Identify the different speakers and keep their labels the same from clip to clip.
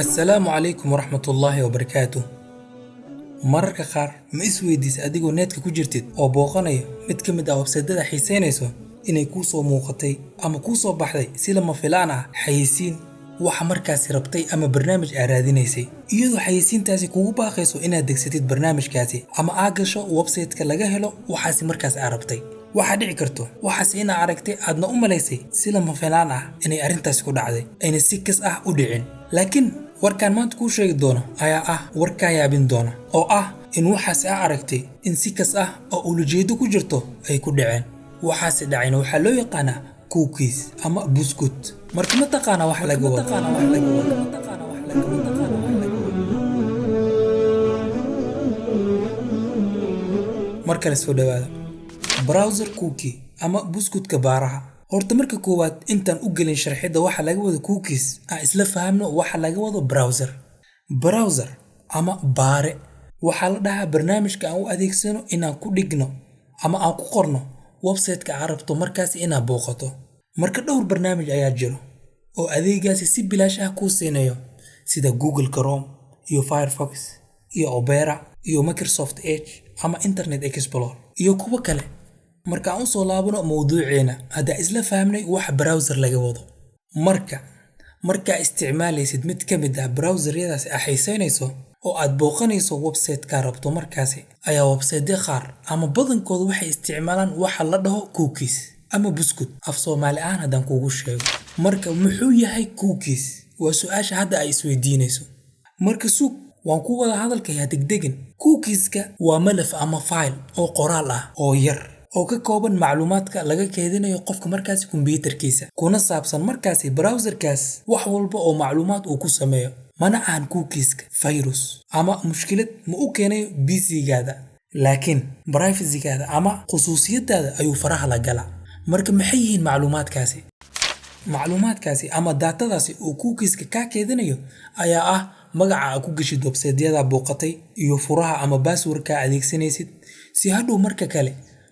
Speaker 1: Assalaamu calaykum waraxmatullaahi wabarakaatuh. Mararka qaar ma isweydiis adigoo needka ku jirtid oo booqanayo mid ka mid ah websaydyada xiisaynayso inay kuu soo muuqatay ama kuu soo baxday si lama filaan ah xayeysiin waxa markaasi rabtay ama barnaamij aad raadinaysay, iyadoo xayeysiintaasi kugu baaqayso inaad degsatid barnaamijkaasi ama aad gasho websaytka laga helo waxaasi markaas aad rabtay. waxaa dhici karto waxaas inaad aragtay aadna u malaysay si lama filaan ah inay arrintaasi ku dhacday ayna si kas ah u dhicin. laakiin warkaan maanta kuu sheegi doono ayaa ah warkaa yaabin doona oo ah in waxaas aad aragtay in si kas ah oo ulajeedo ku jirto ay ku dhaceen. waxaasi dhacayna waxaa loo yaqaanaa cookies ama buskut. marka ma taqaana wax laga wado marka la soo dhawaado browser cookie ama buskutka baaraha. horta marka koowaad intaan u gelin sharxidda waxa laga wado cookies aan isla fahamno waxa laga wado browser ama baare waxaa la dhahaa barnaamijka aan u adeegsano inaan ku dhigno ama aan ku qorno website-ka aad rabto markaas inaad booqato. marka dhowr barnaamij ayaa jiro oo adeegaasi si bilaash ah kuu siinayo sida Google Chrome iyo Firefox iyo Opera iyo Microsoft Edge ama Internet Explorer iyo kuwa kale. marka aan soo laabano mowduuceena hadda isla fahamnay wax browser laga wado. marka isticmaalaysid mid ka mid ah browseryadaasi aad xiisaynayso oo aad booqanayso website-ka rabto markaasi ayaa website qaar ama badankooda waxay isticmaalaan waxa la dhaho cookies ama buskut af Soomaali ahaan haddaan kuugu sheego. marka muxuu yahay cookies waa su'aasha hadda ay isweydiinayso. marka suug waan ku wada hadalkayaa degdegin. cookieska waa malaf ama file oo qoraal ah oo yar oo ka kooban macluumaadka laga keedinayo qofka markaasi kombiyuutarkiisa kuna saabsan markaasi browserkaas wax walba oo macluumaad uu ku sameeyo. mana ahan cookieska virus ama mushkilad ma u keenayo PC-gaada, laakiin privacy-gaada ama khusuusiyadaada ayuu faraha la galaa. marka maxay yihiin macluumaadkaasi ama datadaasi uu cookieska ka keedinayo ayaa ah magaca aad ku gashid website-yada booqatay iyo furaha ama password-ka adeegsanaysid si hadhow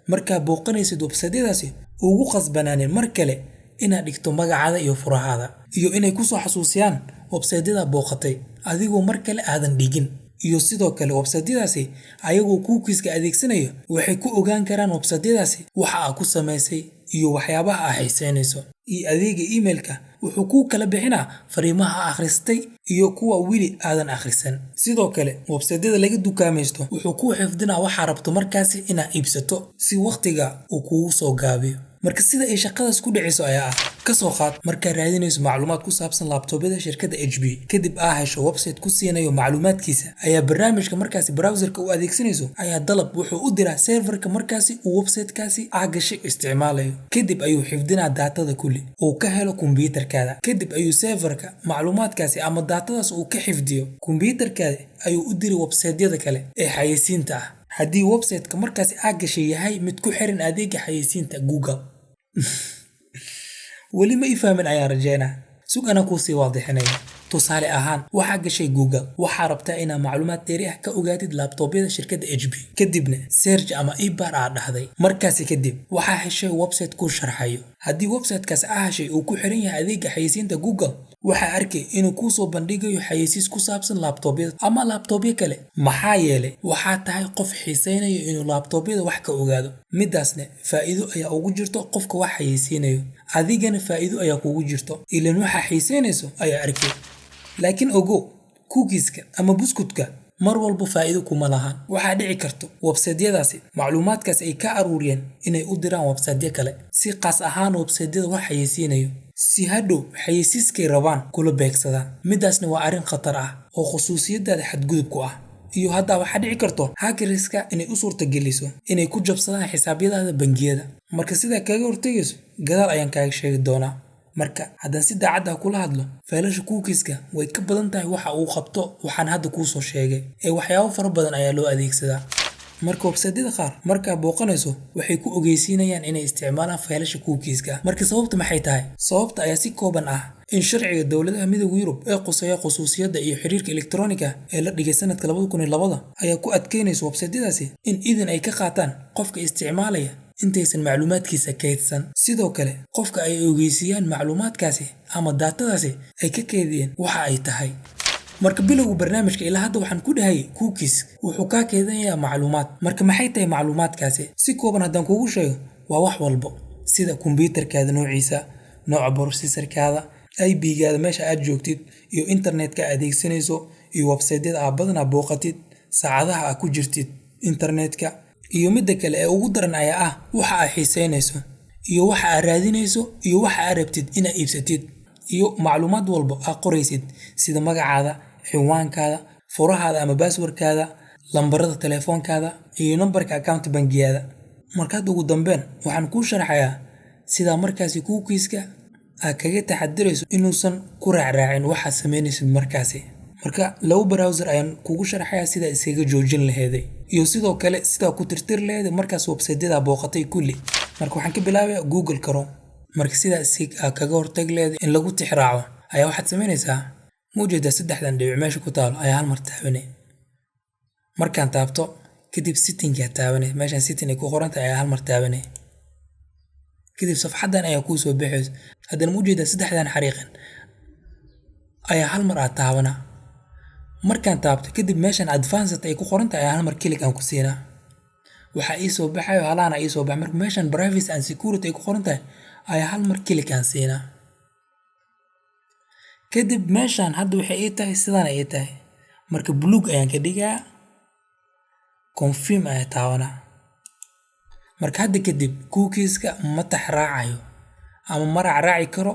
Speaker 1: markaa booqanaysid website-yadaasi ugu qasbanaaneen mar kale inaad dhigto magacaada iyo furahaada iyo inay ku soo xasuusiyaan website-yada booqatay adigoo mar kale aadan dhigin. iyo sidoo kale website-yadaasi ayagoo cookieska adeegsanaya waxay ku ogaan karaan website-yadaasi waxa aad ku samaysay iyo waxyaabaha aad xiisaynayso. iyo adeega emailka wuxuu kuu kala bixinaa fariimaha akhristay iyo kuwa weli aadan akhrisan. sidoo kale website-yada laga dukaamaysto wuxuu kuu xifdinaa waxa rabto markaasi inaad iibsato si waqtiga uu kugu soo gaabiyo. marka sida ay shaqadaas ku dhacayso ayaa ah ka soo qaad markaad raadinayso macluumaad ku saabsan laptopyada shirkadda HP kadib aad hesho website ku siinayo macluumaadkiisa ayaa barnaamijka markaasi browserka u adeegsanayso ayaa dalab wuxuu u diraa serverka markaasi uu website-kaasi aad gashay isticmaalayo. kadib ayuu xifdinaa datada kulli uu ka helo kombiyuutarkaada. kadib ayuu serverka macluumaadkaasi ama datadaas uu ka xifdiyo kombiyuutarkaada ayuu u diri website-yada kale ee xayeysiinta ah haddii website-ka markaasi aad gashay yahay mid ku xiran adeega xayeysiinta Google. weli ma ifahmin ayaan rajeynaa. sug ana kuu sii waadixinaya. tusaale ahaan waxaa gashay Google waxaa rabtaa inaad macluumaad dheeri ah ka ogaatid laptopyada shirkadda HP kadibna search ama ibar aad dhahday. markaasi kadib waxaa heshay website kuu sharxayo. haddii website-kaas aad heshay uu ku xiran yahay adeega xayeysiinta Google waxaa arkay inuu kuu soo bandhigayo xayeysiis ku saabsan laptopyada ama laptopyo kale maxaa yeelay waxaa tahay qof xiisaynayo inuu laptopyada wax ka ogaado. midaasna faa'iido ayaa ugu jirto qofka wax xayeysiinayo adigana faa'iido ayaa kugu jirto ilaan waxa xiisaynayso ayaa arkay. laakiin ogow cookieska ama buskutka mar walba faa'iido kuma lahan. waxaa dhici karto website-yadaasi macluumaadkaas ay ka aruuriyeen inay u diraan website-yo kale si qaas ahaan website-yada wax xayeysiinayo si hadhow xayeysiiskay rabaan kula beegsadaan. midaasna waa arrin khatar ah oo khusuusiyadaada xadgudub ku ah. iyo hadda waxaa dhici karto hackerska inay u suurtageliso inay ku jabsadaan xisaabyadaada bangiyada. marka sidaa kaga hortagayso gadaal ayaan kaaga sheegi doonaa. marka haddaan si daacad ah kula hadlo faylasha cookieska way ka badan tahay waxa uu qabto waxaan hadda kuu soo sheegay ee waxyaabo fara badan ayaa loo adeegsadaa. marka website-yada qaar markaa booqanayso waxay ku ogeysiinayaan inay isticmaalaan faylasha cookieska. marka sababta maxay tahay? sababta ayaa si kooban ah in sharciga dowladaha midowga Yurub ee quseeya khusuusiyadda iyo xiriirka elektarooniga ee la dhigay sanadka 2002 ayaa ku adkeynaysa website-yadaasi in idin ay ka qaataan qofka isticmaalaya intaysan macluumaadkiisa kaydsan. sidoo kale qofka ay ogeysiiyaan macluumaadkaasi ama datadaasi ay ka keediyeen waxa ay tahay marka bilowga barnaamijka ilaa hadda waxaan ku dhahay cookies wuxuu ka keedanayaa macluumaad. marka maxay tahay macluumaadkaasi? Si kooban haddaan kugu sheego, waa wax walba sida kombiyuutarkaada noociisa, nooca processorkaada, IP-gaada meesha aad joogtid, iyo internetka adeegsanayso, iyo website-yada aad badanaa booqatid, saacadaha aad ku jirtid internetka, iyo midda kale ee ugu daran ayaa ah waxa aad xiiseynayso, iyo waxa aad raadinayso, iyo waxa aad rabtid inaad iibsatid, iyo macluumaad walba aad qoraysid sida magacaada, ciwaankaada, furahaada ama passwordkaada, lambarada telefoonkaada, iyo nambarka account bangiyaada. markaad ugu dambeyn waxaan kuu sharaxayaa sida markaasi cookies-ka aad kaga taxadirayso inuusan ku raacraacin waxa sameynaysid markaasi. marka laba browser ayaan kugu sharaxayaa sida iskaga joojin laheeday, iyo sidoo kale sida ku tirtir laheeday markaas website-yada booqatay kulli. marka waxaan ka bilaabayaa Google Chrome. marka sida kaga hortag laheeday in lagu tixraaco ayaa waxaad sameynaysaa muujeeda saddexdan dhibic meesha ku taalo ayaa hal mar taabanay. markaan taabto kadib setting-ka taabanay, meeshan setting ay ku qoran tahay ayaa hal mar taabanay. kadib safxadan ayaa kuu soo baxayso. haddana muujeeda saddexdan xariiqan ayaa hal mar aad taabana. markaan taabto kadib meeshan advanced ay ku qoran tahay ayaa hal mar click aan ku siinaa. waxaa ii soo baxayo halaana ii soo bax. marka meeshan privacy and security ay ku qoran tahay ayaa hal mar click aan siinaa. kadib meeshan hadda waxay ii tahay sidaan ay tahay. marka blue ayaan ka dhigaa, confirm ayaa taabanaa. marka hadda kadib cookies-ka ma taxraacayo ama ma raacraaci karo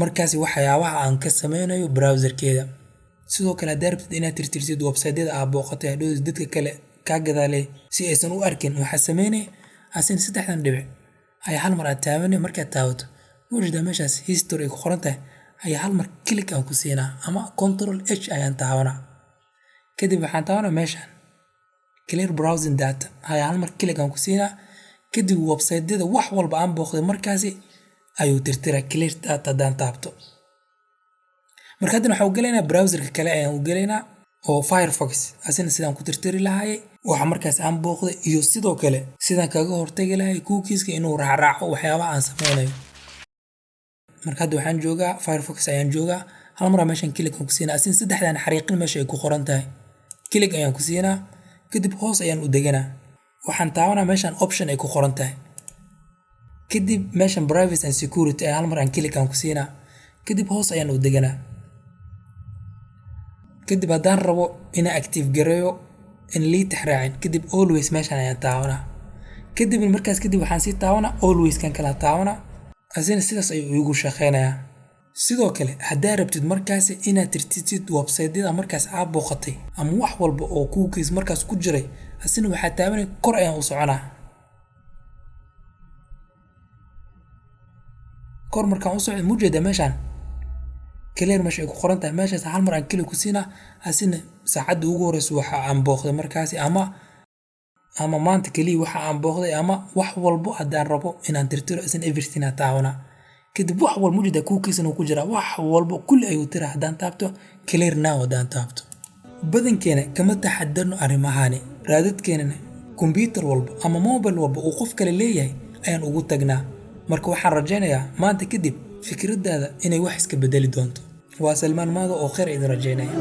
Speaker 1: markaasi waxyaabaha aan ka sameynayo browser-keeda. sidoo kale haddaad rabtid inaad tirtirsid website-yada aad booqatay hadhow dadka kale kaa gadaalay si aysan u arkin, waxaa sameynay asin saddexdan dhibic ayaa hal mar aad taabanay. markaad taabato muujeeda meeshaas history ay ku qoran tahay ayaa hal mar click aan ku siinaa ama control H ayaan taabanaa. kadib waxaan taabanaa meeshan clear browsing data ayaa hal mar click aan ku siinaa. kadib website-yada wax walba aan booqday markaasi ayuu tirtiraa clear data haddaan taabto. marka haddana waxaan u gelaynaa browserka kale ayaan u gelaynaa oo Firefox, asina sidaan ku tirtiri lahaayay waxa markaas aan booqday, iyo sidoo kale sidaan kaga hortagi lahaayay cookies-ka inuu raacraaco waxyaabaha aan sameynayo. marka hadda waxaan joogaa Firefox ayaan joogaa, hal mar meeshan click aan ku siinaa. asina saddexdan xariiqin meesha ay ku qoran tahay click ayaan ku siinaa. kadib hoos ayaan u deganaa, waxaan taabanaa meeshan option ay ku qoran tahay. kadib meeshan privacy and security ayaa hal mar aan click aan ku siinaa. kadib hoos ayaan u deganaa. kadib haddaan rabo inaan active gareeyo in lii tixraacin, kadib always meeshan ayaan taabanaa. kadib markaas kadib waxaan sii taabanaa always kan kala taabanaa. asina sidaas ayuu igu shaqeynayaa. sidoo kale haddaad rabtid markaasi inaad tirtirtid website-yada markaas aad booqatay ama wax walba oo cookies markaas ku jiray, asina waxaa taabanay kor ayaan u soconaa. kor markaan u socdo muujeeda meeshan clear meesha ay ku qoran tahay, meeshaas hal mar aan click ku siinaa. asina saacadda ugu horeysa waxa aan booqday markaasi ama maanta kaliya waxa aan booqday ama wax walba haddaan rabo inaan tirtiro asina everything aan taabanaa. kadib wax walba muujeeda cookies inuu ku jira wax walba kulli ayuu tiraa. haddaan taabto clear now haddaan taabto. badankeena kama taxadarno arrimahani. raadadkeenana kombiyuutar walba ama mobile walba uu qof kale leeyahay ayaan ugu tagnaa. marka waxaan rajaynayaa maanta kadib fikradaada inay wax iska bedeli doonto. waa Salmaan Maado oo khayr idin rajaynaya.